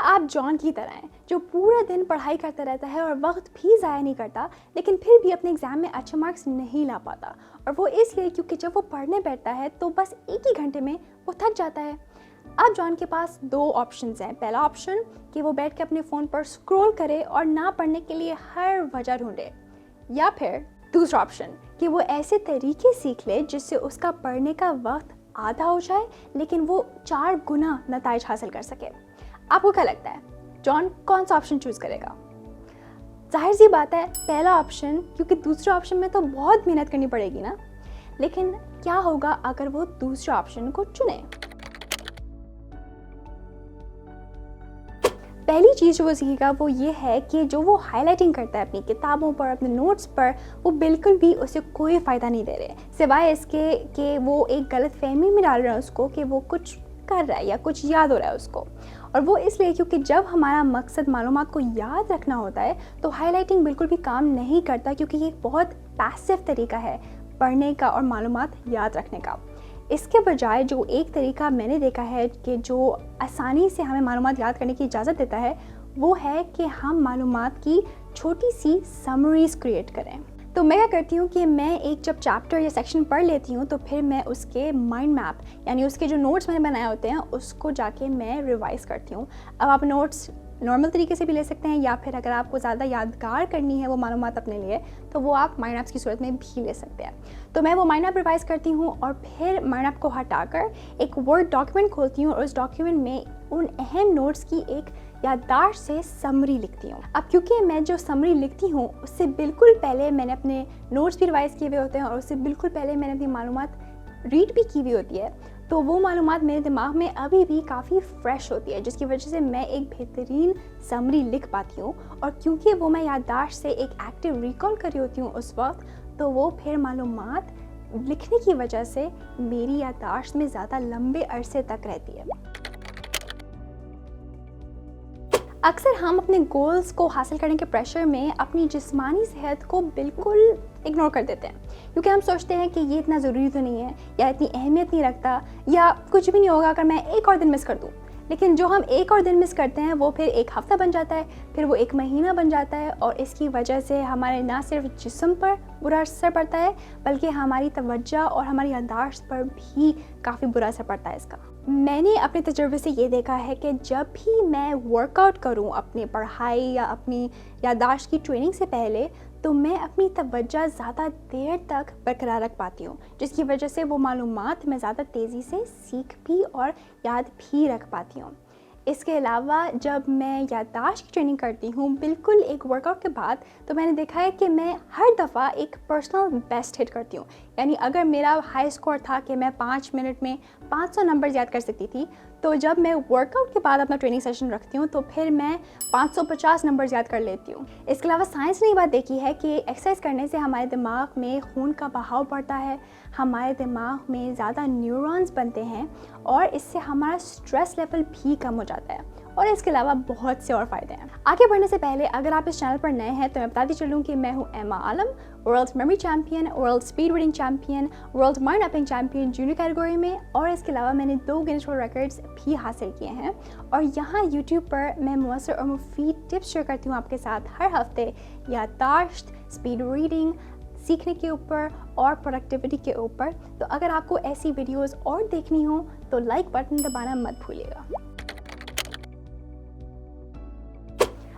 آپ جان کی طرح ہیں جو پورا دن پڑھائی کرتا رہتا ہے اور وقت بھی ضائع نہیں کرتا، لیکن پھر بھی اپنے ایگزام میں اچھے مارکس نہیں لا پاتا، اور وہ اس لیے کیونکہ جب وہ پڑھنے بیٹھتا ہے تو بس ایک ہی گھنٹے میں وہ تھک جاتا ہے۔ اب جان کے پاس دو آپشنز ہیں۔ پہلا آپشن کہ وہ بیٹھ کے اپنے فون پر اسکرول کرے اور نہ پڑھنے کے لیے ہر وجہ ڈھونڈے، یا پھر دوسرا آپشن کہ وہ ایسے طریقے سیکھ لے جس سے اس کا پڑھنے کا وقت آدھا ہو جائے لیکن وہ 4 گنا نتائج حاصل کر سکے۔ آپ کو کیا لگتا ہے جان کون سا آپشن چوز کرے گا؟ ظاہر سی بات ہے پہلا آپشن، کیونکہ دوسرے آپشن میں تو بہت محنت کرنی پڑے گی نا۔ لیکن کیا ہوگا اگر وہ دوسرے آپشن کو چنے؟ پہلی چیز جو وہ سیکھے گا وہ یہ ہے کہ جو وہ ہائی لائٹنگ کرتا ہے اپنی کتابوں پر، اپنے نوٹس پر، وہ بالکل بھی اسے کوئی فائدہ نہیں دے رہے، سوائے اس کے کہ وہ ایک غلط فہمی میں ڈال رہے ہیں اس کو کہ وہ کچھ کر رہا ہے یا کچھ یاد ہو رہا ہے اس کو۔ اور وہ اس لیے کیونکہ جب ہمارا مقصد معلومات کو یاد رکھنا ہوتا ہے تو ہائی لائٹنگ بالکل بھی کام نہیں کرتا، کیونکہ یہ ایک بہت پیسو طریقہ ہے پڑھنے کا اور معلومات یاد رکھنے کا۔ اس کے بجائے جو ایک طریقہ میں نے دیکھا ہے کہ جو آسانی سے ہمیں معلومات یاد کرنے کی اجازت دیتا ہے، وہ ہے کہ ہم معلومات کی چھوٹی سی سمریز کریٹ کریں۔ تو میں کیا کرتی ہوں کہ میں ایک جب چیپٹر یا سیکشن پڑھ لیتی ہوں تو پھر میں اس کے مائنڈ میپ یعنی اس کے جو نوٹس میں نے بنائے ہوتے ہیں اس کو جا کے میں ریوائز کرتی ہوں۔ اب آپ نوٹس نارمل طریقے سے بھی لے سکتے ہیں، یا پھر اگر آپ کو زیادہ یادگار کرنی ہے وہ معلومات اپنے لیے تو وہ آپ مائنڈ میپس کی صورت میں بھی لے سکتے ہیں۔ تو میں وہ مائنڈ میپ ریوائز کرتی ہوں اور پھر مائنڈ میپ کو ہٹا کر ایک ورڈ ڈاکیومنٹ کھولتی ہوں اور اس ڈاکیومنٹ میں ان اہم نوٹس کی ایک یادداشت سے سمری لکھتی ہوں۔ اب کیونکہ میں جو سمری لکھتی ہوں اس سے بالکل پہلے میں نے اپنے نوٹس بھی ریوائز کیے ہوئے ہوتے ہیں اور اس سے بالکل پہلے میں نے اپنی معلومات ریڈ بھی کی ہوئی ہوتی ہے، تو وہ معلومات میرے دماغ میں ابھی بھی کافی فریش ہوتی ہے، جس کی وجہ سے میں ایک بہترین سمری لکھ پاتی ہوں۔ اور کیونکہ وہ میں یادداشت سے ایک ایکٹیو ریکال کر رہی ہوتی ہوں اس وقت، تو وہ پھر معلومات لکھنے کی وجہ سے میری یادداشت میں زیادہ لمبے عرصے تک رہتی ہے۔ اکثر ہم اپنے گولز کو حاصل کرنے کے پریشر میں اپنی جسمانی صحت کو بالکل اگنور کر دیتے ہیں، کیونکہ ہم سوچتے ہیں کہ یہ اتنا ضروری تو نہیں ہے، یا اتنی اہمیت نہیں رکھتا، یا کچھ بھی نہیں ہوگا اگر میں ایک اور دن مس کر دوں۔ لیکن جو ہم ایک اور دن مس کرتے ہیں وہ پھر ایک ہفتہ بن جاتا ہے، پھر وہ ایک مہینہ بن جاتا ہے، اور اس کی وجہ سے ہمارے نہ صرف جسم پر برا اثر پڑتا ہے بلکہ ہماری توجہ اور ہماری یادداشت پر بھی کافی برا اثر پڑتا ہے اس کا۔ میں نے اپنے تجربے سے یہ دیکھا ہے کہ جب بھی میں ورک آؤٹ کروں اپنی پڑھائی یا اپنی یادداشت کی ٹریننگ سے پہلے، تو میں اپنی توجہ زیادہ دیر تک برقرار رکھ پاتی ہوں، جس کی وجہ سے وہ معلومات میں زیادہ تیزی سے سیکھ بھی اور یاد بھی رکھ پاتی ہوں۔ اس کے علاوہ جب میں یادداشت کی ٹریننگ کرتی ہوں بالکل ایک ورک آؤٹ کے بعد، تو میں نے دیکھا ہے کہ میں ہر دفعہ ایک پرسنل بیسٹ ہٹ کرتی ہوں۔ یعنی اگر میرا ہائی اسکور تھا کہ میں 5 منٹ میں 500 نمبر یاد کر سکتی تھی، تو جب میں ورک آؤٹ کے بعد اپنا ٹریننگ سیشن رکھتی ہوں تو پھر میں 550 نمبر یاد کر لیتی ہوں۔ اس کے علاوہ سائنس نے یہ بات دیکھی ہے کہ ایکسرسائز کرنے سے ہمارے دماغ میں خون کا بہاؤ بڑھتا ہے، ہمارے دماغ میں زیادہ نیورونز بنتے ہیں، اور اس سے ہمارا اسٹریس لیول بھی کم ہو جاتا ہے، اور اس کے علاوہ بہت سے اور فائدے ہیں۔ آگے بڑھنے سے پہلے اگر آپ اس چینل پر نئے ہیں تو میں بتاتی چلوں کہ میں ہوں Aima Alam, world memory champion, world speed reading champion, world mind mapping champion junior category میں، اور اس کے علاوہ میں نے 2 گینیس ورلڈ ریکارڈز بھی حاصل کیے ہیں۔ اور یہاں یوٹیوب پر میں مؤثر اور مفید ٹپس شیئر کرتی ہوں آپ کے ساتھ ہر ہفتے، یادداشت، اسپیڈ ریڈنگ، سیکھنے کے اوپر اور پروڈکٹیوٹی کے اوپر۔ تو اگر آپ کو ایسی ویڈیوز اور دیکھنی ہوں تو لائک بٹن دبانا مت بھولیے گا۔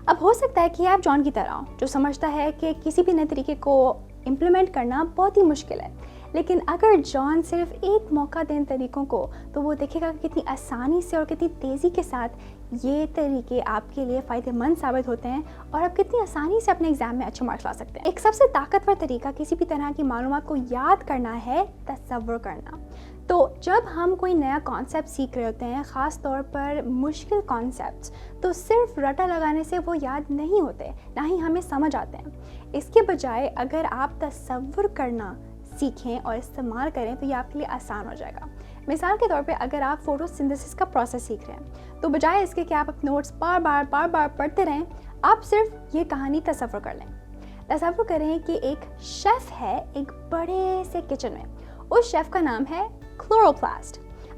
اب ہو سکتا ہے کہ آپ جان کی طرح ہوں جو سمجھتا ہے کہ کسی بھی نئے طریقے کو امپلیمنٹ کرنا بہت ہی مشکل ہے، لیکن اگر جان صرف ایک موقع دیں طریقوں کو تو وہ دیکھے گا کہ کتنی آسانی سے اور کتنی تیزی کے ساتھ یہ طریقے آپ کے لیے فائدہ مند ثابت ہوتے ہیں، اور آپ کتنی آسانی سے اپنے ایگزام میں اچھے مارکس لا سکتے ہیں۔ ایک سب سے طاقتور طریقہ کسی بھی طرح کی معلومات کو یاد کرنا ہے تصور کرنا۔ تو جب ہم کوئی نیا کانسیپٹ سیکھ رہے ہوتے ہیں، خاص طور پر مشکل کانسیپٹس، تو صرف رٹا لگانے سے وہ یاد نہیں ہوتے، نہ ہی ہمیں سمجھ آتے ہیں۔ اس کے بجائے اگر آپ تصور کرنا سیکھیں اور استعمال کریں تو یہ آپ کے لیے آسان ہو جائے گا۔ مثال کے طور پہ اگر آپ فوٹو سنتھسس کا پروسیس سیکھ رہے ہیں تو بجائے اس کے کہ آپ اپنے نوٹس بار بار پڑھتے رہیں، آپ صرف یہ کہانی تصور کر لیں۔ تصور کریں کہ ایک شیف ہے ایک بڑے سے کچن میں، اس شیف کا نام ہے کلوروپلاسٹ۔